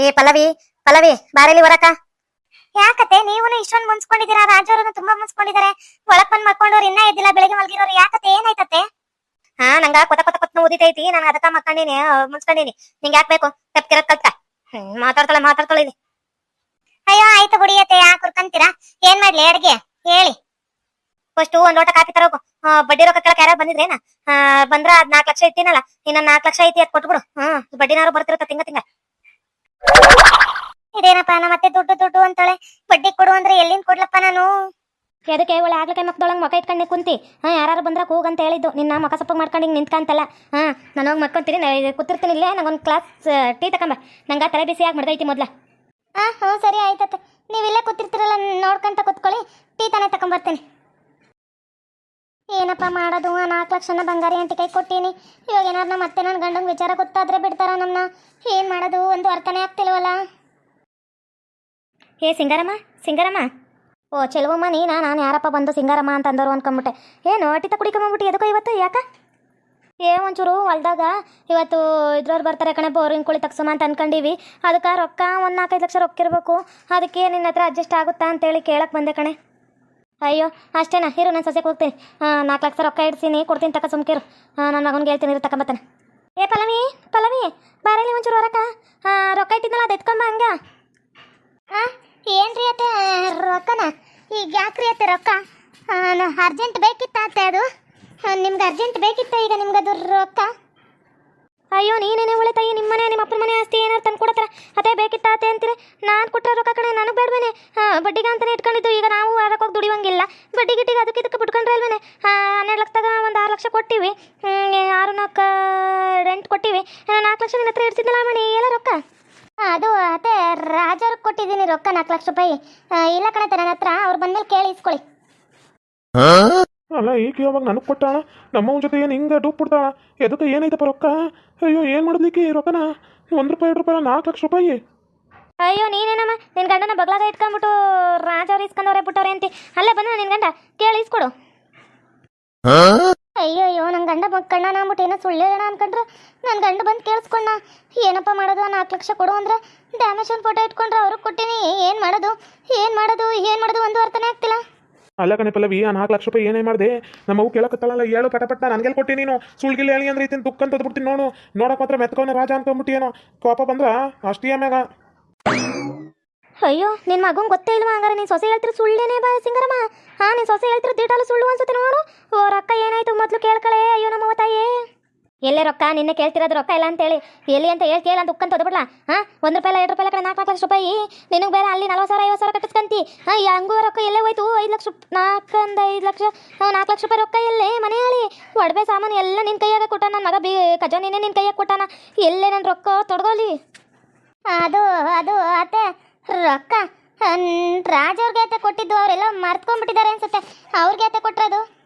ಏ ಪಲ್ಲವಿ ಪಲ್ಲವಿ ಬಾರೇಲಿ ಹೊರಕ. ಯಾಕತೆ ನೀವು ಇಷ್ಟೊಂದು ಮುನ್ಸ್ಕೊಂಡಿದ್ದೀರಾ? ರಾಜವ್ರನ್ನು ತುಂಬಾ ಮುನ್ಸ್ಕೊಂಡಿದ್ದಾರೆ. ಒಳಕ್ ಬಂದ್ ಮಕ್ಕೊಂಡವ್ರು ಇನ್ನ ಎದ್ದಿಲ್ಲ, ಬೆಳಗ್ಗೆ ಮಲ್ಗಿರೋರು. ಯಾಕತೆ ಏನಾಯ್ತತೆ? ನಂಗ ಕೊತ ಕೊತ ಕೊತ್ತ ಊದಿತೈತಿ, ನಾನು ಅದಕ್ಕ ಮಕ್ಕಂಡಿನಿ, ಮುನ್ಸ್ಕೊಂಡಿನಿ. ನಿಂಗೆ ಯಾಕೆ ಬೇಕು? ತಪ್ಪಿರಕ್ ಕಲ್ತ ಮಾತಾಡ್ತಾಳೆ ಇಲ್ಲಿ. ಅಯ್ಯೋ ಆಯ್ತು ಬಿಡಿಯತ್ತೆ, ಯಾಕೆ ಕುರ್ಕಂತೀರಾ? ಏನ್ ಮಾಡ್ಲಿ ಅಡ್ಗೆ ಹೇಳಿ. ಫಸ್ಟ್ ಒಂದ್ ಲೋಟ ಕಾಫಿ ತರೋಕು. ಬಡ್ಡಿ ರೊಕ್ಕ ಕೇಳಕ್ ಯಾರು ಬಂದಿದ್ರೇನ? ಬಂದ್ರ ಅದ್ 4 ಲಕ್ಷ ಇಟ್ಟಿನಲ್ಲ, ಇನ್ನ 4 ಲಕ್ಷ ಐತಿ, ಅದ್ ಕೊಟ್ಬಿಡು. ಬಡ್ಡಿನಾರು ಬರ್ತಿರತ್ತ ತಿಂಗ. ಇದೇನಪ್ಪ ಮತ್ತೆ ದುಡ್ಡು ದುಡ್ಡು ಅಂತಾಳೆ. ಬಡ್ಡಿ ಕೊಡು ಅಂದ್ರೆ ಎಲ್ಲಿಂದ ಕೊಡ್ಲಪ್ಪ ನಾನು? ಅದಕ್ಕೆ ಒಳ್ಳೆ ಆಗ್ಲಕ್ಕೆ ಮಕ್ಕದೊಳಗೆ ಮಕ ಇಟ್ಕೊಂಡೆ ಕುಂತಿ. ಯಾರು ಬಂದ್ರ ಕೂಗಂತ ಹೇಳಿದ್ದು. ನಿನ್ನ ಮಕ ಸಪ್ಪಗೆ ಮಾಡ್ಕೊಂಡು ನಿಂತ್ಕಂತಲ್ಲ. ನಾನು ಹೋಗಿ ಮಕ್ಕೊಂತೀನಿ, ಕೂತಿರ್ತೀನಿ ಇಲ್ಲೇ. ನಂಗೊಂದು ಗ್ಲಾಸ್ ಟೀ ತಕೊಂಬ, ನಂಗೆ ತಲೆ ಬಿಸಿಯಾಗಿ ಮಾಡ್ದೈತಿ ಮೊದ್ಲ. ಹ್ಞೂ ಸರಿ ಆಯ್ತತ್ತೆ, ನೀವಿಲ್ಲೇ ಕೂತಿರ್ತೀರಲ್ಲ, ನೋಡ್ಕೊಂತ ಕೂತ್ಕೊಳ್ಳಿ, ಟೀ ತಾನೇ ತಕೊಂಬರ್ತೀನಿ. ಏನಪ್ಪ ಮಾಡೋದು? 4 ಲಕ್ಷನ ಬಂಗಾರಿ ಅಂಟಿ ಕೈ ಕೊಟ್ಟೀನಿ. ಇವಾಗ ಏನಾರು ಮತ್ತೆ ನನ್ನ ಗಂಡಂಗೆ ವಿಚಾರ ಗೊತ್ತಾದ್ರೆ ಬಿಡ್ತಾರ ನಮ್ಮನ್ನ? ಏನು ಮಾಡೋದು ಒಂದು ಅರ್ಥನೇ ಆಗ್ತಿಲ್ವಲ್ಲ. ಏ ಸಿಂಗಾರಮ್ಮ. ಓ ಚೆಲುವಮ್ಮ ನೀನಾ? ನಾನು ಯಾರಪ್ಪ ಬಂದು ಸಿಂಗಾರಮ್ಮ ಅಂತ ಅಂದವರು ಅನ್ಕೊಂಬಿಟ್ಟೆ. ಏನು ಟೀತ ಕುಡಿಕೊಂಬಂದ್ಬಿಟ್ಟು ಎದಕ್ಕೋ ಇವತ್ತು? ಯಾಕ? ಒಂಚೂರು ಹೊಲ್ದಾಗ ಇವತ್ತು ಇದ್ರವ್ರು ಬರ್ತಾರೆ ಕಣೆ, ಬೋರಿಂಗ್ ಕುಳಿ ತಗ್ಸಮ್ಮ ಅಂತ ಅನ್ಕೊಂಡಿವಿ. ಅದಕ್ಕೆ ರೊಕ್ಕ ಒಂದು 4-5 ಲಕ್ಷ ರೊಕ್ಕ ಇರಬೇಕು. ಅದಕ್ಕೆ ನಿನ್ನ ಹತ್ರ ಅಡ್ಜಸ್ಟ್ ಆಗುತ್ತಾ ಅಂತೇಳಿ ಕೇಳಕ್ಕೆ ಬಂದೆ ಕಣೆ. ಅಯ್ಯೋ ಅಷ್ಟೇನಾ? ಇರು, ನಾನು ಸಸ್ಯಕ್ಕೆ ಹೋಗ್ತೀನಿ. 4 ಲಕ್ಷ ರೊಕ್ಕ ಇಡ್ತೀನಿ, ಕೊಡ್ತೀನಿ, ತಕ್ಕ ಸುಮ್ಕಿರು. ನನ್ನ ಮಗನಿಗೆ ಹೇಳ್ತೀನಿ, ಇರು ತಗೊಂಬತ್ತಾನೆ. ಏ ಪಲ್ಲವಿ ಬಾರಲ್ಲಿ ಒಂಚೂರು ಹೊರಕ. ರೊಕ್ಕ ಇಟ್ಟಿದ್ನಲ್ಲ, ಅದು ಎತ್ಕೊಂಬ ಹಂಗ. ಏನ್ರಿ ಅತ್ತೆ ರೊಕ್ಕನ? ಈಗ ಯಾಕ್ರಿ ಅತ್ತೆ ರೊಕ್ಕ? ಅರ್ಜೆಂಟ್ ಬೇಕಿತ್ತ ಅತ್ತೆ? ಅದು ನಿಮ್ಗೆ ಅರ್ಜೆಂಟ್ ಬೇಕಿತ್ತ ಈಗ ನಿಮ್ಗದು ರೊಕ್ಕ? ಅಯ್ಯೋ ನೀನೇನೇ ಉಳಿತಾಯಿ, ನಿಮ್ಮ ಮನೆ ನಿಮ್ಮ ಅಪ್ಪನ ಮನೆ ಆಸ್ತಿ ಏನಾರು ತಂದು ಕೊಡತ್ತಾರ, ಅದೇ ಬೇಕಿತ್ತ ಅತ್ತೆ ಅಂತೀರಿ. ನಾನು ಕೊಟ್ಟರೆ ರೊಕ್ಕ ಕಣೆ, ನನಗೆ ಬೇಡವೇನೆ. ಬಡ್ಡಿಗೆ ಅಂತಲೇ ಇಟ್ಕೊಂಡಿದ್ದು. ಈಗ ನಾವು ಹೊರಕ್ಕೆ ಹೋಗಿ ದುಡಿಯೋಂಗಿಲ್ಲ. ಬಡ್ಡಿ ಗಿಟ್ಟಿಗೆ ಅದಕ್ಕೆ ಇದಕ್ಕೆ ಬಿಟ್ಕೊಂಡ್ರೆ ಅಲ್ವೇನೆ. 12 ಲಕ್ಷದಾಗ ಒಂದು 6 ಲಕ್ಷ ಕೊಟ್ಟಿವಿ, 6-4 ರೆಂಟ್ ಕೊಟ್ಟಿವಿ. 4 ಲಕ್ಷ ನಿನ್ನ ಹತ್ರ ಇಡ್ತಿದ್ದಲ್ಲ ಮಣಿ, ಎಲ್ಲ ರೊಕ್ಕ. ಅದು ಅತ್ತೆ ರಾಜವ್ರಿಗೆ ಕೊಟ್ಟಿದ್ದೀನಿ ರೊಕ್ಕ 4 ಲಕ್ಷ ರೂಪಾಯಿ. ಇಲ್ಲ ಕಣತೆ ನನ್ನ ಹತ್ರ, ಅವ್ರು ಬಂದ್ಮೇಲೆ ಕೇಳಿ ಇಸ್ಕೊಳ್ಳಿ. ಅಲ್ಲ ಈಗ ಯಾವಾಗ ನನಗೆ ಕೊಟ್ಟಾಳ? ನಮ್ಮವನ ಜೊತೆ ಏನು ಹಿಂಗೆ ಡೂಪ್ ಬಿಡ್ತಾಳ? ಎದಕ್ಕೆ ಏನೈತಪ್ಪ ರೊಕ್ಕ? ಅಯ್ಯೋ ಏನು ಮಾಡಿದ್ಲಿಕ್ಕೆ ರೊಕ್ಕನ? 1 ರೂಪಾಯಿ 2 ರೂಪಾಯಿ 4 ಲಕ್ಷ ರೂಪಾಯಿ. ಅಯ್ಯೋ ನೀನೇನಮ್ಮ ನಿನ್ನ ಗಂಡನ ಬಗ್ಲಾಗ ಇಟ್ಕೊಂಡ್ಬಿಟ್ಟು ರಾಜವ್ರು ಇಸ್ಕೊಂಡವ್ರೆ ಬಿಟ್ಟವ್ರೆ ಅಂತಿ. ಅಲ್ಲೇ ಬಂದ ನಿನ್ನ ಗಂಡ ಕೇಳಿ ಇಸ್ಕೊಡು. ಅಯ್ಯೋ ನನ್ನ ಗಂಡ ಕಣ್ಣ ಅಂದ್ಬಿಟ್ಟು ಏನೋ ಸುಳ್ಳು ಹೇಳೋಣ ಅನ್ಕೊಂಡ್ರೆ ನನ್ನ ಗಂಡ ಬಂದು ಕೇಳಿಸ್ಕೊಂಡ. ಏನಪ್ಪ ಮಾಡೋದು? 4 ಲಕ್ಷ ಕೊಡು ಅಂದ್ರೆ ಡ್ಯಾಮೇಜ್ ಒಂದು ಫೋಟೋ ಇಟ್ಕೊಂಡ್ರೆ ಅವ್ರಿಗೆ ಕೊಟ್ಟಿನಿ. ಏನು ಮಾಡೋದು ಒಂದು ಅರ್ಥನೇ ಆಗ್ತಿಲ್ಲ. ಅಲ್ಲ ಕಣೆ ಪಲ್ಲವಿ, ಆ 4 ಲಕ್ಷ ರೂಪಾಯಿ ಏನೇ ಮಾಡಿದೆ? ನಮ್ಮವು ಕೇಳಕತ್ತಲ್ಲ, ಹೇಳು ಪಟ ನನಗೆಲ್ಲಿ ಕೊಟ್ಟಿ ನೀನು? ಸುಳ್ಗಿಲ್ಲ ಹೇಳಿ ಅಂದ್ರೆ ಈತಿನ ತುಕ್ಕಂತ ತದ್ಬಿಡ್ತೀನಿ ನೋಡಕ್ಕೆ ಮಾತ್ರ ಮೆತ್ಕೋನ ರಾಜ ಅನ್ಕೊಂಬಿಟ್ಟು ಏನೋ ಕೋಪ ಬಂದ್ರ ಅಷ್ಟೇ ಆಮ್ಯಾಗ. ಅಯ್ಯೋ ನಿನ್ನ ಮಗಂಗೆ ಗೊತ್ತೇ ಇಲ್ವಾ? ಹಂಗಾರೆ ನೀನು ಸೊಸೆ ಹೇಳ್ತಿರೋ ಸುಳ್ಳೇನೇ ಬಾ ಸಿಂಗರಮ್ಮ. ನೀನು ಸೊಸೆ ಹೇಳ್ತಿರೋ ದೀಟಾಲು ಸುಳ್ಳು ಅನ್ಸುತ್ತೆ ನೋಡು. ರೊಕ್ಕ ಏನಾಯ್ತು ಮೊದಲು ಕೇಳ್ಕಳೆ. ಅಯ್ಯೋ ನಮ್ಮ ತಾಯಿ, ಎಲ್ಲೇ ರೊಕ್ಕ? ನಿನ್ನೆ ಕೇಳ್ತಿರೋದು ರೊಕ್ಕ ಇಲ್ಲ ಅಂತೇಳಿ. ಎಲ್ಲಿ ಅಂತ ಕೇಳ ಅಂತ ಉಕ್ಕಂತ ಓದ್ಬಿಡ್ಲಾ? 1 ರೂಪಾಯಿ 2 ರೂಪಾಯಿ ಕಡೆ 4 ಲಕ್ಷ ರೂಪಾಯಿ. ನಿನಗೆ ಬೇರೆ ಅಲ್ಲಿ 40,000 50,000 ಕಟ್ಟಿಸ್ಕಂತಿ. ಹಂಗೂ ರೊಕ್ಕ ಎಲ್ಲೇ ಹೋಯ್ತು? 5 ಲಕ್ಷ 4 ಲಕ್ಷ 4 ಲಕ್ಷ ರೂಪಾಯಿ ರೊಕ್ಕ ಎಲ್ಲೇ? ಮನೆ ಹೇಳಿ ಒಡವೆ ಸಾಮಾನು ಎಲ್ಲ ನಿನ್ನ ಕೈಯಾಗ ಕೊಟ್ಟ. ನನ್ನ ಮಗ ಖಜಾನಿನೇ ನಿನ್ನ ಕೈಯಾಗ ಕೊಟ್ಟಾನ. ಎಲ್ಲೇ ನನ್ನ ರೊಕ್ಕ ತೊಡ್ಗೋಲಿ? ಅದು ಅತ್ತೆ ರೊಕ್ಕ ರಾಜವ್ರಿಗೆ ಅತ್ತೆ ಕೊಟ್ಟಿದ್ದು. ಅವರೆಲ್ಲ ಮರ್ತ್ಕೊಂಡ್ಬಿಟ್ಟಿದ್ದಾರೆ ಅನ್ಸುತ್ತೆ. ಅವ್ರಿಗೆ ಅತ್ತೆ ಕೊಟ್ಟಿರೋದು.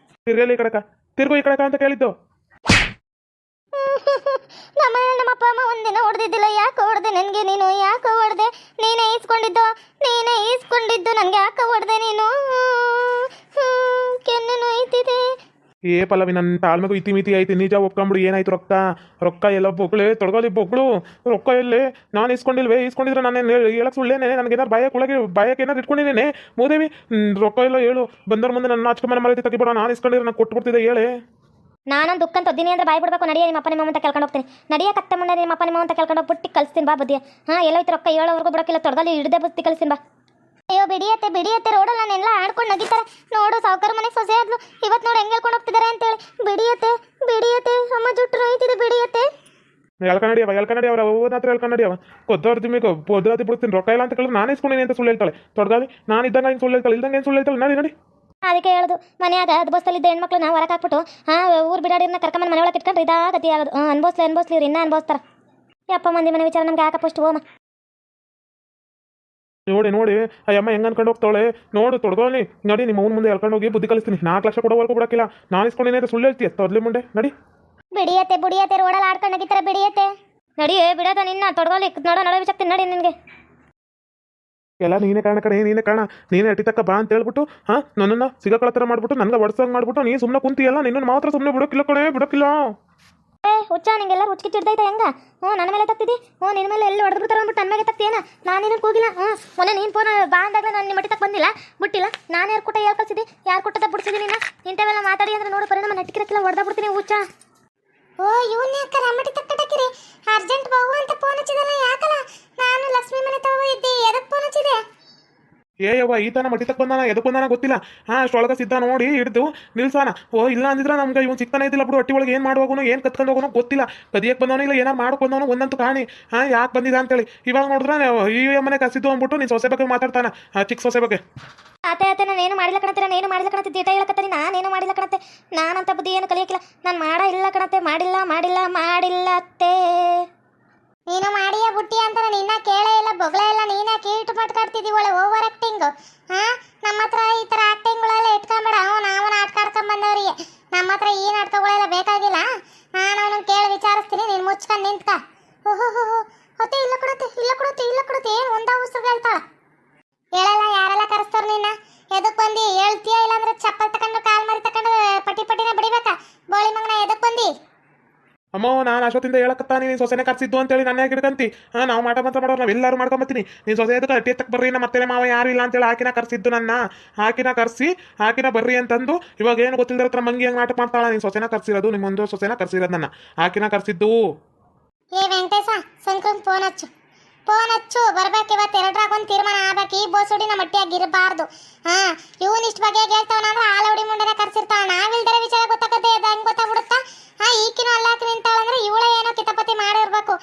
ತಿರ್ಗೋ ಈ ಕಡಕ ಅಂತ ಕೇಳಿದ್ದು. ನಮ್ಮ ಅಪ್ಪ ಅಮ್ಮ ಒಂದಿನ ಹೊಡೆದಿದ್ದಿಲ್ಲ. ಯಾಕೆ ಹೊಡೆದೆ ನನಗೆ ನೀನು? ಯಾಕೆ ಹೊಡೆದೆ? ನೀನೇ ಈಸ್ಕೊಂಡಿದ್ದು ನನಗೆ ಯಾಕೆ ಹೊಡೆದೆ ನೀನು? ಕೆನ್ನೆ ನೋಯ್ತಿದೆ. ಏ ಪಲ್ಲವಿ, ನನ್ನ ತಾಳ್ಮೆಗೂ ಇತಿ ಮಿತಿ ಐತಿ. ನಿಜ ಒಪ್ಕೊಂಬಿಡು. ಏನಾಯ್ತು? ರೊಕ್ಕ ಎಲ್ಲ ಬೊಗ್ಳೆ ತೊಡಗೋಲಿ ಬೊಗ್ಳು. ರೊಕ್ಕ ಎಲ್ಲೇ? ನಾನು ಇಸ್ಕೊಂಡಿದ್ರೆ ನಾನೇನು ಹೇಳಕ್ ಸುಳ್ಳೇನೆ? ನನಗೇನಾರು ಬಾಯಕ್ಕೆ ಏನಾರು ಇಟ್ಕೊಂಡಿದ್ದೇನೆ ಮೂದೇವಿ? ರೊಕ್ಕ ಎಲ್ಲ ಹೇಳು. ಬಂದವ್ರ ಮುಂದೆ ನನ್ನ ನಾಚಿಕೆ ಮನೆ ಮರೈತಿ ತೆಗಿಬೇಡ. ನಾನು ಇಸ್ಕೊಂಡಿದ್ರೆ ನಾನು ಕೊಟ್ಬಿಡ್ತಿದ್ದೆ ಹೇಳಿ. ನಾನೊಂದು ದುಃಖಂತ ಒದ್ದಿನಿ ಅಂದ್ರೆ ಬಾಯ್ ಬಿಡ್ಬೇಕು. ನಡಿಯ ನಿಮ್ಮ ಅಪ್ಪ ನಿಮ್ಮ ಅಂತ ಕೇಳ್ಕೊಂಡು ಹೋಗ್ತೀನಿ. ನಡಿಯ ಕತ್ತೆ ಮುಂದೆ ನಿಮ್ಮ ಅಪ್ಪ ನಿಮ್ಮ ಅಂತ ಕೇಳ್ಕೊಂಡು ಹೋಗ್ಬಿಟ್ಟು ಕಳಿಸ್ತೀನಿ ಬಾ ಬುದ್ಧಿಯ. ಎಲ್ಲೋಯ್ತು ರೊಕ್ಕ? ಹೇಳೋವರೆಗೂ ಬಿಡೋಕ್ಕಿಲ್ಲ. ತೊಡಗಲ್ಲಿ ಹಿಡ್ದೆ ಬುತ್ತಿ ಕಳಿಸ್ತೀನಿ ಬಾ. ಅಯ್ಯೋ ಬಿಡಿಯತ್ತೆ ರೋಡಲ್ಲಿ ನಾನೆಲ್ಲ ಆಡ್ಕೊಂಡು ನಗಿತಾರೆ ನೋಡು. ಸಾವುಕಾರ ಮನೆಗೆ ಸೊಸೆ ಆದ್ಲು. ಇವತ್ತು ನೋಡಿ ಹೆಂಗೆ ಹೇಳ್ಕೊಂಡು ಹೋಗ್ತಿದ್ದಾರೆ ಅಂತೇಳಿ. ಬಿಡಿಯತ್ತೆ ಅಮ್ಮ ಜುಟ್ಟು ನೋಯ್ತಿದೆ. ಬಿಡಿಯತ್ತೆ ಎಲ್ಕನಡಿ ಅವ್ರ ಓದ್ ಹತ್ರ ಎಲ್ಕನಡಿಯವ ಕೊದ್ದವ್ರ ದಿಮ್ಮಿಗೆ ಪೊದ್ರಾತಿ ಬಿಡ್ತೀನಿ. ರೊಕ್ಕ ಇಲ್ಲ ಅಂತ ಕೇಳಿದ್ರೆ ನಾನು ಇಸ್ಕೊಂಡಿನಿ ಅಂತ ಸುಳ್ಳು ಹೇಳ್ತಾಳೆ. ತೊಡಗಾಲಿ ನಾನು ಇದ್ದಂಗೆ ಹಿಂಗೆ ಸುಳ್ಳು ಹೇಳ್ತಾಳೆ, ಇಲ್ದಂಗೆ ಏನು ಸುಳ್ಳು ಹೇಳ್ತಾಳೆ. ನಡಿ ಅದಕ್ಕೆ ಹೇಳೋದು, ಮನೆಯಾಗ ಬಸ್ಸಲ್ಲಿದ್ದ ಹೆಣ್ಮಕ್ಳು ನಾವು ಹೊರಗೆ ಹಾಕ್ಬಿಟ್ಟು ಊರು ಬಿಡಾಡಿನ ಕರ್ಕೊಂಬಂದು ಮನೆ ಒಳಗೆ ಇಟ್ಕೊಂಡ್ರೆ ಇದಾಗತಿ ಆಗೋದು. ಅನ್ಬೋಸ್ಲಿ ಇವ್ರು ಇನ್ನೂ ಅನ್ಬೋಸ್ತಾರ. ಯಪ್ಪ ಮಂದಿ ಮನೆ ವಿಚಾರ ನಮ್ಗೆ ಯಾಕಪ್ಪ ಅಷ್ಟು ಹೋಮ. ನೋಡಿ ಅಯ್ಯಮ್ಮ ಹೆಂಗೆ ಅನ್ಕೊಂಡು ಹೋಗ್ತಾಳೆ ನೋಡು. ತೊಡಗೋಲಿ ನೋಡಿ. ನಿಮ್ಮ ಅವ್ನ ಮುಂದೆ ಹೇಳ್ಕೊಂಡು ಹೋಗಿ ಬುದ್ಧಿ ಕಲಿಸ್ತೀನಿ. 4 ಲಕ್ಷ ಕೊಡೋವರೆಗೂ ಬಿಡೋಕ್ಕಿಲ್ಲ. ನಾನು ಇಸ್ಕೊಂಡಿನಿ ಅಂತ ಸುಳ್ಳು ಹೇಳ್ತೀಯ ತೊಡ್ಲಿ ಮುಂದೆ. ನಡಿ ಬಿಡಿಯತ್ತೆ ರೋಡಲ್ಲಿ ಆಡ್ಕೊಂಡು ಹೋಗಿತಾರೆ. ಬಿಡಿಯತ್ತೆ ನಡಿ. ಬಿಡೋದ ನಿನ್ನ ತೊಡಗೋಲಿ ನಡೆ ಬಿಚ್ಚಾಕ್ತೀನಿ ನಡಿ. ನಿನಗೆ ಎಲ್ಲ ನೀನೇ ಕಾರಣ ಕಡೆ, ನೀನೇ ಕಾರಣ. ನೀನೇ ಅಟ್ಟಿ ತಕ್ಕ ಬಾ ಅಂತ ಹೇಳ್ಬಿಟ್ಟು ನನ್ನನ್ನು ಸಿಗಕಳ ಥರ ಮಾಡ್ಬಿಟ್ಟು ನನಗೆ ಒಡ್ಸಂಗೆ ಮಾಡ್ಬಿಟ್ಟು ನೀನು ಸುಮ್ಮನೆ ಕುಂತಿಯಲ್ಲ. ನಿನ್ನನ್ನು ಮಾತ್ರ ಸುಮ್ಮನೆ ಬಿಡೋಕ್ಕಿಲ್ಲ ಕಣೆ, ಬಿಡೋಕ್ಕಿಲ್ಲ. ಹುಚ್ಚ ನಿಂಗೆಲ್ಲ ಹುಚ್ಚಿಟ್ಟಿರ್ತೈತೆ ಹೆಂಗ ನನ್ನ ಮೇಲೆ ತಗ್ತಿದ್ದಿ ನಿನ್ನ ಮೇಲೆ ಎಲ್ಲಿ ಹೊಡೆದು ಬಿಡ್ತಾರ ಅಂದ್ಬಿಟ್ಟು ನನ್ನ ಮೇಲೆ ತಗ್ತೀಯೇನ ನಾನು ನಿನಗೆ ಹೋಗಿಲ್ಲ ಮೊನ್ನೆ ನೀನು ಫೋನ್ ಬಾ ಅಂದಾಗ ನಾನು ನಿಮ್ಮ ಮಟ್ಟಿ ತಕ್ಕ ಬಂದಿಲ್ಲ ಬಿಟ್ಟಿಲ್ಲ ನಾನು ಯಾರು ಕೊಟ್ಟ ಯಾರು ಕಳ್ಸಿದ್ದಿ ಯಾರು ಕೊಟ್ಟದ ಬಿಡ್ಸಿದ್ದೀನಿ ನೀನು ಇಂಥವೆಲ್ಲ ಮಾತಾಡಿ ಅಂದ್ರೆ ನೋಡು ಪರಿಣಾಮ ನೆಟ್ಟಿಕ್ಕಿರಕ್ಕಿಲ್ಲ ಹೊಡೆದ ಬಿಡ್ತೀನಿ ಹುಚ್ಚ ಇವನ್ ಯಾಕರ ಮಟ್ಟಿ ತಕ್ಕಡಕ್ಕಿರಿ ಅರ್ಜೆಂಟ್ ಬಹು ಅಂತ ಫೋನ್ ಹಚ್ಚಿದಲ್ಲ ಯಾಕಲ್ಲ ನಾನು ಲಕ್ಷ್ಮಿ ಮನೆ ತಗೋ ಇದ್ದಿ ಎದಕ್ಕೆ ಫೋನ್ ಹಚ್ಚಿದೆ ಯವ್ವ ಈತನ ಮಟ್ಟಿ ತಕ್ಕ ಬಂದಾನ ಎದಕ್ಕೆ ಬಂದಾನ ಗೊತ್ತಿಲ್ಲ ಅಷ್ಟೊಳಗೆ ಸಿದ್ಧ ನೋಡಿ ಹಿಡಿದು ನಿಲ್ಸಾನ ಇಲ್ಲ ಅಂದಿದ್ರೆ ನಮ್ಗೆ ಇವ್ನು ಸಿಗ್ತಾನೆ ಇದ್ದಿಲ್ಲ ಬಿಡು ಒಟ್ಟಿ ಒಳಗೆ ಏನು ಮಾಡುವಾಗೂ ಏನು ಕತ್ಕೊಂಡು ಹೋಗೋನು ಗೊತ್ತಿಲ್ಲ ಕದಿಯಕ್ಕೆ ಬಂದವನು ಇಲ್ಲ ಏನಾರು ಮಾಡಕ್ಕೆ ಬಂದವನು ಒಂದಂತೂ ಕಾಣಿ ಯಾಕೆ ಬಂದಿದ ಅಂತೇಳಿ ಇವಾಗ ನೋಡಿದ್ರೆ ಈ ಮನೆ ಕಸಿದ್ದು ಅಂದ್ಬಿಟ್ಟು ನೀನು ಸೊಸೆ ಬಗ್ಗೆ ಮಾತಾಡ್ತಾನೆ ಚಿಕ್ಕ ಸೊಸೆ ಬಗ್ಗೆ ಆತೆ ನಾನು ಮಾಡಿಲ್ಲ ಕಣತ್ತೆ ನಾನೇನು ಮಾಡಿಲ್ಲ ಕಣತ್ತೆ ದಿಟ ಹೇಳಕತ್ತೀನಿ ನಾನೇನು ಮಾಡಿಲ್ಲ ಕಣತ್ತೆ ನಾನಂತ ಬುದ್ಧಿ ಏನು ಕಲಿಯಕ್ಕಿಲ್ಲ ನಾನು ಇಲ್ಲ ಕಣತ್ತೆ ಮಾಡಿಲ್ಲ ಅತ್ತೆ ನೀನು ಮಾಡಿಯ ಬುಟ್ಟಿ ಅಂತ ನಿನ್ನ ಕೇಳೇ ಇಲ್ಲ ಬೊಗಳೇ ಇಲ್ಲ ನೀನೇ ಕೀಟು ಮಾತಾಡ್ತಿದ್ದೀ ಒಳ್ಳೆ ಓವರ್ ಆಕ್ಟಿಂಗ್ ನಮ್ಮ ಹತ್ರ ಈ ಥರ ಆಕ್ಟಿಂಗ್ಗಳೆಲ್ಲ ಇಟ್ಕೊಂಬೇಡ ನಾವು ನಾಟಕ ಆಡ್ಕೊಂಡ್ ಬಂದವ್ರಿಗೆ ನಮ್ಮ ಹತ್ರ ಈ ನಾಟಕಗಳೆಲ್ಲ ಬೇಕಾಗಿಲ್ಲ ನಾನು ಅವನನ್ನು ಕೇಳಿ ವಿಚಾರಿಸ್ತೀನಿ ನೀನು ಮುಚ್ಕೊಂಡು ನಿಂತ್ಕ ಓಹೋ ಅತ್ತೆ ಇಲ್ಲ ಕೊಡುತ್ತೆ ಏನು ಒಂದಾ ಉಸಿರು ಹೇಳ್ತಾಳ ಹೇಳಲ್ಲ ಯಾರೆಲ್ಲ ಕರೆಸ್ತಾರ ನಿನ್ನ ಎದಕ್ಕೆ ಬಂದು ಹೇಳ್ತೀಯ ಇಲ್ಲಾಂದ್ರೆ ಚಪ್ಪಲ್ ತಕೊಂಡು ಕಾಲ್ ಮರಿ ತಕೊಂಡು ಪಟ್ಟಿನ ಬಿಡಿಬೇಕಾ ಬೋಳಿ ಮಗನ ಎದಕ್ಕೆ ಬಂದು ಅಮ್ಮ ನಾನು ಅಷ್ಟೊತ್ತಿಂದ ಹೇಳಕತ್ತಾನೆ ನೀನು ಸೊಸೆನೆ ಕರ್ಸಿದ್ದು ಅಂತೇಳಿ ನನ್ನ ಹಿಡ್ಕಂತಿ ನಾವು ಮಾತ್ರ ಮಾಡೋರು ನಾವೆಲ್ಲರೂ ಮಾಡ್ಕೊಂಬತ್ತೀನಿ ನೀನು ಸೊಸೆ ಅದಕ್ಕೆ ಅಟ್ಟಿ ತಕ್ಕ ಬರ್ರಿ ನಮ್ಮ ಮತ್ತೆ ಮಾವ ಯಾರು ಇಲ್ಲ ಅಂತೇಳಿ ಆಕಿನ ಕರ್ಸಿದ್ದು ನನ್ನ ಆಕಿನ ಬರ್ರಿ ಅಂತಂದು ಇವಾಗ ಏನು ಗೊತ್ತಿಲ್ಲದ ಹತ್ರ ಮಂಗಿ ಹಂಗೆ ನಾಟಕ ಮಾಡ್ತಾಳ ನೀನು ಸೊಸೆನ ಕರ್ಸಿರೋದು ನಿಮ್ಮೊಂದು ಸೊಸೆನ ಕರ್ಸಿರೋದು ನನ್ನ ಆಕಿನ ಕರ್ಸಿದ್ದು ಏ ವೆಂಕಟೇಶ ಸಂಕ್ರಮ್ ಫೋನ್ ಹಚ್ಚು ಬರ್ಬೇಕು ಇವತ್ತು ಎರಡರಾಗ ಒಂದು ತೀರ್ಮಾನ ಆಗ್ಬೇಕು ಈ ಬೋಸುಡಿನ ಮಟ್ಟಿಯಾಗಿರಬಾರ್ದು ಇವನ್ ಇಷ್ಟ ಬಗ್ಗೆ ಹೇಳ್ತಾವನ ಅಂದ್ರೆ ಆಲವಡಿ ಮುಂಡೆನ ಕರ್ಸಿರ್ತಾವ ನಾವಿಲ್ದರೆ ವಿಚಾರ ಗೊತ್ತಾಗತ್ತೆ ಅದು ಹೆಂಗೆ ಗೊತ್ತಾಗ್ಬಿಡುತ್ತಾ ಈಕಿನ ಅಲ್ಲಾಕಿ ನಿಂತಾಳಂದ್ರೆ ಇವಳೇ ಏನೋ ಕಿತಾಪತಿ ಮಾಡಿರ್ಬೇಕು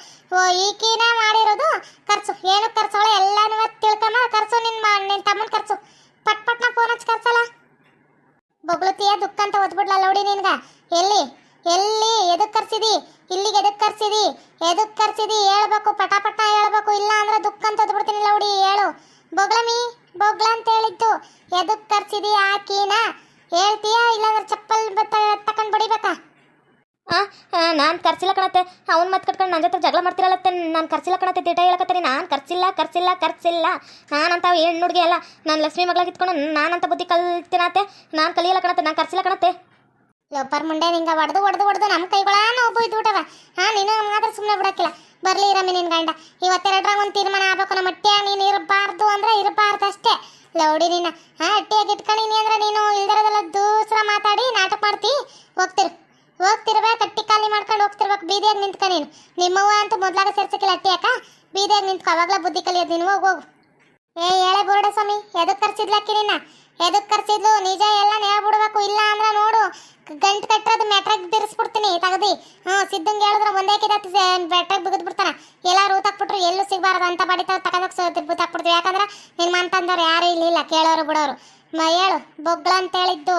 ಈಕಿನ ಮಾಡಿರೋದು ಖರ್ಚು ಏನು ಖರ್ಚೋಳ ಎಲ್ಲಾನು ತಿಳ್ಕೊಂಡ ಖರ್ಚು ನಿನ್ನ ತಮ್ಮನ ಖರ್ಚು ಪಟ್ನ ಫೋನ್ ಹಚ್ಚಿ ಖರ್ಚಲ್ಲ ಬೊಗ್ಳುತ್ತೀಯ ದುಃಖ ಅಂತ ಓದ್ಬಿಡ್ಲ ಲೌಡಿ ನಿನ್ಗ ಎಲ್ಲಿ ಎದಕ್ಕೆ ಕರ್ಸಿದಿ ಇಲ್ಲಿಗೆ ಎದಕ್ಕೆ ಕರ್ಸಿದಿ ಹೇಳ್ಬೇಕು ಪಟ ಹೇಳ್ಬೇಕು ಇಲ್ಲ ಅಂದ್ರೆ ದುಃಖ ಅಂತ ಓದ್ಬಿಡ್ತೀನಿ ಲೌಡಿ ಹೇಳು ಬೊಗ್ಳ ಅಂತ ಹೇಳಿದ್ದು ಎದಕ್ಕೆ ಕರ್ಸಿದಿ ಆಕಿನ ಹೇಳ್ತೀಯಾ ಇಲ್ಲಾಂದ್ರೆ ಚಪ್ಪಲ್ ತಕೊಂಡ್ ಬಡಿಬೇಕಾ ನಾನು ಕರ್ಸಿಲ್ಲ ಕಣತ್ತೆ ಅವ್ನು ಮತ್ತೆ ಕಟ್ಕೊಂಡು ನನ್ನ ಜೊತೆ ಜಗಳ ಮಾಡ್ತಿರಲ್ಲತ್ತೆ ನಾನು ಕರ್ಸಿಲ್ಲ ಕಣತ್ತೆ ದಿಟ ಹೇಳಕತ್ತೀನಿ ನಾನು ಕರ್ಸಿಲ್ಲ ನಾನಂತ ಹೆಣ್ಣು ಹುಡುಗಿ ಅಲ್ಲ ನಾನು ಲಕ್ಷ್ಮಿ ಮಗಳಾಗಿ ಇಟ್ಕೊಂಡು ನಾನಂತ ಬುದ್ಧಿ ಕಲ್ತಿನತ್ತೆ ನಾನು ಕಲಿಯಲ್ಲ ಕಣತ್ತೆ ನಾನು ಕರ್ಸಿಲ್ಲ ಕಣತ್ತೆ ಲೋಪರ್ ಮುಂಡೆ ನಿಂಗೆ ಹೊಡೆದು ನಮ್ಮ ಕೈಗಳಾನು ಒಬ್ಬ ಇದ್ಬಿಟ್ಟವ ನೀನು ಮಾತ್ರ ಸುಮ್ಮನೆ ಬಿಡಕ್ಕಿಲ್ಲ ಬರ್ಲಿ ಇರಮ್ಮಿ ನಿನ್ ಗಂಡ ಇವತ್ತೆರಡರಾಗ ಒಂದು ತೀರ್ಮಾನ ಆಗ್ಬೇಕು ನಮ್ಮ ಅಟ್ಟೆ ನೀನು ಇರಬಾರ್ದು ಅಂದ್ರೆ ಇರಬಾರ್ದು ಅಷ್ಟೇ ಲೌಡಿ ನೀನು ಅಟ್ಟಿಯಾಗಿ ಇಟ್ಕೊಂಡಿನಿ ಅಂದ್ರೆ ನೀನು ಇಲ್ದಿರೋದೆಲ್ಲ ದೂಸರ ಮಾತಾಡಿ ನಾಟಕ ಮಾಡ್ತಿ ಹೋಗ್ತಿರ್ಬೇಕು ಕಟ್ಟಿ ಖಾಲಿ ಮಾಡ್ಕೊಂಡು ಹೋಗ್ತಿರ್ಬೇಕು ಬೀದಿಯಾಗಿ ನಿಂತ್ಕ ನೀನು ನಿಮ್ಮವ್ವ ಅಂತೂ ಮೊದ್ಲಾಗ ಸೇರ್ಸಕ್ಕಿಲ್ಲ ಅಟ್ಟಿಯಾಕ ಬೀದಿಯಾಗಿ ನಿಂತ್ಕೊ ಅವಾಗಲ ಬುದ್ಧಿ ಕಲಿಯೋದು ನೀನು ಹೋಗು ಹೇಳೆ ಬೋರ್ಡ ಸ್ವಾಮಿ ಎದಕ್ಕೆ ಕರ್ಸಿದ್ಲಕ್ಕಿ ನಿನ್ನ ಎದಕ್ಕೆ ಕರ್ಸಿದ್ಲು ನಿಜ ಎಲ್ಲ ಹೇಳ್ಬಿಡ್ಬೇಕು ಇಲ್ಲ ಅಂದ್ರೆ ನೋಡು ಗಂಟು ಕಟ್ಟೋದು ಮೆಟ್ರಾಗ ಬಿರ್ಸ್ಬಿಡ್ತೀನಿ ತಗದಿ ಸಿದ್ದಂಗೆ ಹೇಳಿದ್ರೆ ಒಂದೇ ಬೆಟ್ರಾಗ ಬಿಗಿದ್ಬಿಡ್ತಾನ ಎಲ್ಲ ರೂತಾಕ್ಬಿಟ್ರು ಎಲ್ಲೂ ಸಿಗಬಾರ್ದು ಅಂತ ಬಡಿತಾವ ತಗೊಂಡೋಗಿ ಬುತ್ತಾಕ್ಬಿಡ್ತೀವಿ ಯಾಕಂದ್ರೆ ನಿನ್ನ ಮಂತಂದವ್ರು ಯಾರು ಇಲ್ಲ ಕೇಳೋರು ಬಿಡೋರು ಹೇಳು ಬೊಗ್ಳ ಅಂತ ಹೇಳಿದ್ದು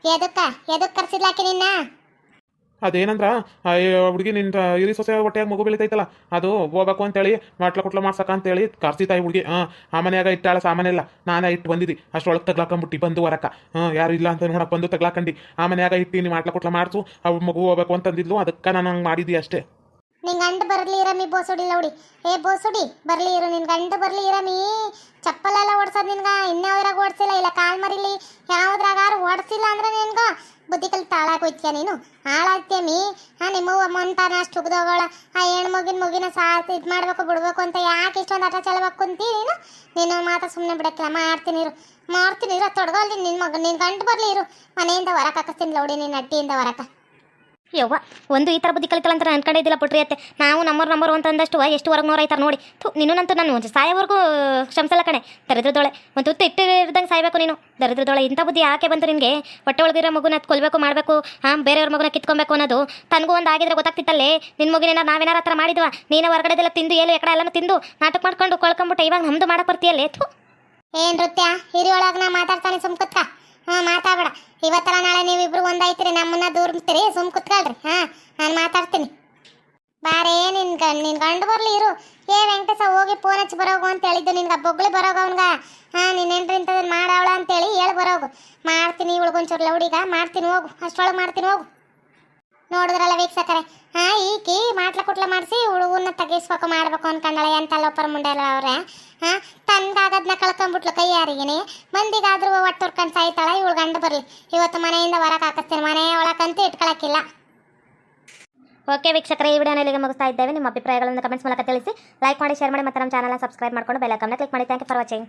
ಎದಕ್ಕೆ ಕರ್ಸಿದ್ಲಾಕಿ ನಿನ್ನ ಅದೇನಂದ್ರ ಹುಡುಗಿ ನಿನ್ನ ಹಿರಿ ಸೊಸೆ ಹೊಟ್ಟೆಯಾಗ ಮಗು ಬೆಳಿತೈತಲ್ಲ ಅದು ಹೋಗ್ಬೇಕು ಅಂತೇಳಿ ಕುಟ್ಲ ಮಾಡ್ಸಕ ಅಂತೇಳಿ ಕರ್ಸಿತಾಯಿ ಹುಡುಗಿ ಆ ಮನೆಯಾಗ ಇಟ್ಟಾಳ ಸಾಮಾನ್ಯ ಇಲ್ಲ ನಾನೇ ಇಟ್ಟು ಬಂದಿದ್ದಿ ಅಷ್ಟೊಳಗೆ ತಗ್ಲಾಕೊಂಬಿಟ್ಟು ಬಂದು ಹೊರಕ ಯಾರು ಇಲ್ಲ ಅಂತ ನೋಡಕ್ಕೆ ಬಂದು ತಗ್ಲಾಕಂಡು ಆ ಮನೆಯಾಗ ಇಟ್ಟು ಕುಟ್ಲ ಮಾಡಿಸು ಅವ್ರ ಮಗು ಹೋಗ್ಬೇಕು ಅಂತಂದಿದ್ಲು ಅದಕ್ಕೆ ನಾನು ಹಂಗೆ ಮಾಡಿದ್ದಿ ಅಷ್ಟೇ ನಿನ್ ಗಂಡು ಬರ್ಲಿ ಇರಮಿ ಬೋಸುಡಿ ಲೌಡಿ ಬೋಸುಡಿ ಬರ್ಲಿ ಇರು ನಿನ್ ಗಂಡು ಬರ್ಲಿ ಇರಮಿ ಚಪ್ಪಲೆಲ್ಲ ಓಡ್ಸೋದು ನಿನ್ಗ ಇನ್ಯಾವ್ದ್ರಾಗ ಓಡಿಸಿಲ್ಲ ಇಲ್ಲ ಕಾಲ್ ಮರಿಲಿ ಯಾವ್ದ್ರಾಗಾರು ಓಡಿಸಿಲ್ಲ ಅಂದ್ರೆ ನಿನ್ಗ ಬುದ್ಧಿ ಕಲಿ ತಾಳಾಕೋಯ್ತೀಯ ನೀನು ಹಾಳಾಗ್ತೇಮಿ ನಿಮ್ಮವ್ವ ಮಂತಾನ ಅಷ್ಟು ಉಗ್ದೋಗಳ ಆ ಹೆಣ್ಮಗಿನ ಸಾಥ್ ಇದು ಮಾಡ್ಬೇಕು ಬಿಡ್ಬೇಕು ಅಂತ ಯಾಕೆ ಇಷ್ಟೊಂದು ಆಟ ಚಲಬೇಕು ಅಂತೀ ನೀನು ಮಾತ್ರ ಸುಮ್ಮನೆ ಬಿಡಕ್ಕಿಲ್ಲ ಮಾಡ್ತೀನಿ ಇರು ತೊಡಗೋಲ್ದಿ ನಿನ್ನ ಗಂಡು ಬರ್ಲಿ ಇರು ಮನೆಯಿಂದ ಹೊರಕ್ಕೆ ಹಾಕಿಸ್ತೀನಿ ಲೌಡಿ ನಿನ್ನ ಅಟ್ಟಿಯಿಂದ ಹೊರಕ ಯವ್ವ ಒಂದು ಈ ಥರ ಬುದ್ಧಿ ಕಲಿಕಲ್ಲ ಅಂತ ಅನ್ಕೊಂಡಿದ್ದಿಲ್ಲ ಪುಟ್ರಿ ಅತ್ತೆ ನಾವು ನಂಬರ್ ಅಂತಂದಷ್ಟು ಎಷ್ಟು ಹೊರಗೆ ನೋರಾಯ್ತಾರೆ ನೋಡಿ ನೀನಂತೂ ನಾನು ಸಾಯೋವರೆಗೂ ಕ್ಷಮಿಸಲ್ಲ ಕಣೆ ದರಿದ್ರದೊಳೆ ಒಂದು ತುತ್ತು ಇಟ್ಟಿರ್ದಂಗೆ ಸಾಯ್ಬೇಕು ನೀನು ದರಿದ್ರದೊಳೆ ಇಂಥ ಬುದ್ಧಿ ಯಾಕೆ ಬಂತು ನಿನಗೆ ಹೊಟ್ಟೆ ಒಳಗಿರೋ ಮಗುನ ಕೊಲ್ಬೇಕು ಮಾಡಬೇಕು ಬೇರೆಯವ್ರ ಮಗುನ ಕಿತ್ಕೊಬೇಕು ಅನ್ನೋದು ತನಗೂ ಒಂದು ಆಗಿದ್ರೆ ಗೊತ್ತಾಗ್ತಿತ್ತಲ್ಲೇ ನಿನ್ನ ಮಗುನ ನಾವೇನಾರ ಹತ್ರ ಮಾಡಿದ್ವಾ ನೀನು ಹೊರಗಡೆದೆಲ್ಲ ತಿಂದು ಏನು ಎಕಡೆ ಎಲ್ಲನೂ ತಿಂದು ನಾಟಕ ಮಾಡ್ಕೊಂಡು ಕೊಳ್ಕೊಂಬಿಟ್ಟು ಇವಾಗ ನಮ್ದು ಮಾಡಕ್ಕೆ ಬರ್ತೀಯಲ್ಲೇ ಏನು ನೃತ್ಯ ಹಿರಿಯೊಳಗೆ ನಾ ಮಾತಾಡ್ತಾನೆ ಸುಮ್ಕುತ್ಕ ಮಾತಾಡಬೇಡ ಇವತ್ತರ ನಾಳೆ ನೀವಿಬ್ರು ಒಂದಾಯ್ತಿರಿ ನಮ್ಮನ್ನ ದೂರ್ತೀರಿ ಸುಮ್ ಕುತ್ಕೊಳ್ರಿ ನಾನು ಮಾತಾಡ್ತೀನಿ ಬಾರೇ ನಿನ್ ಗಂಡು ಬರ್ಲಿ ಇರು ವೆಂಕಟೇಶ ಹೋಗಿ ಫೋನ್ ಹಚ್ಚಿ ಬರೋಗು ಅಂತ ಹೇಳಿದ್ದು ನಿನ್ಗೆ ಬೊಗ್ಳಿ ಬರೋಗ ಅವನ್ಗ ನೀನೇನ್ರಿ ಇಂಥದ್ದು ಮಾಡವಳ ಅಂತೇಳಿ ಹೇಳಿ ಬರೋಗು ಮಾಡ್ತೀನಿ ಇವಳಿಗೊಂಚೂರು ಲೌಡಿಗ ಮಾಡ್ತೀನಿ ಹೋಗು ಅಷ್ಟೊಳಗೆ ಮಾಡ್ತೀನಿ ಹೋಗು ನೋಡಿದ್ರಲ್ಲ ವೀಕ್ಷಕರೇ ಈಕಿ ಕುಟ್ಲ ಮಾಡಿಸಿ ಹುಡುಗನ್ನ ತೆಗಿಸ್ಬೇಕು ಮಾಡ್ಬೇಕು ಅನ್ಕೊಂಡಳೆ ಅಂತ ಲೋಪರ್ ಮುಂಡೆಲ್ಲ ಅವ್ರೆ ತನ್ಗಾಗದ್ನ ಕಳ್ಕೊಂಡ್ಬಿಟ್ಲು ಕೈ ಯಾರಿಗೇನೆ ಮಂದಿಗಾದ್ರೂ ಒಟ್ಟುರ್ಕೊಂಡು ಸಾಯ್ತಾಳ ಇವಳು ಗಂಡು ಬರ್ಲಿ ಇವತ್ತು ಮನೆಯಿಂದ ಹೊರಗೆ ಹಾಕಿಸ್ತೀನಿ ಮನೆ ಒಳಕಂತೂ ಇಟ್ಕೊಳಕ್ಕಿಲ್ಲ ಓಕೆ ವೀಕ್ಷಕರೇ, ಈ ವಿಡಿಯೋನ ಇಲ್ಲಿಗೆ ಮುಗಿಸ್ತಾ ಇದ್ದೇವೆ. ನಿಮ್ಮ ಅಭಿಪ್ರಾಯಗಳನ್ನು ಕಮೆಂಟ್ಸ್ ಮೂಲಕ ತಿಳಿಸಿ, ಲೈಕ್ ಮಾಡಿ, ಶೇರ್ ಮಾಡಿ ಮತ್ತು ನಮ್ಮ ಚಾನಲ್ನ ಸಬ್ಸ್ಕ್ರೈಬ್ ಮಾಡ್ಕೊಂಡು ಬೆಲ್ ಐಕಾನ್ನ ಕ್ಲಿಕ್ ಮಾಡಿ. Thank you for watching.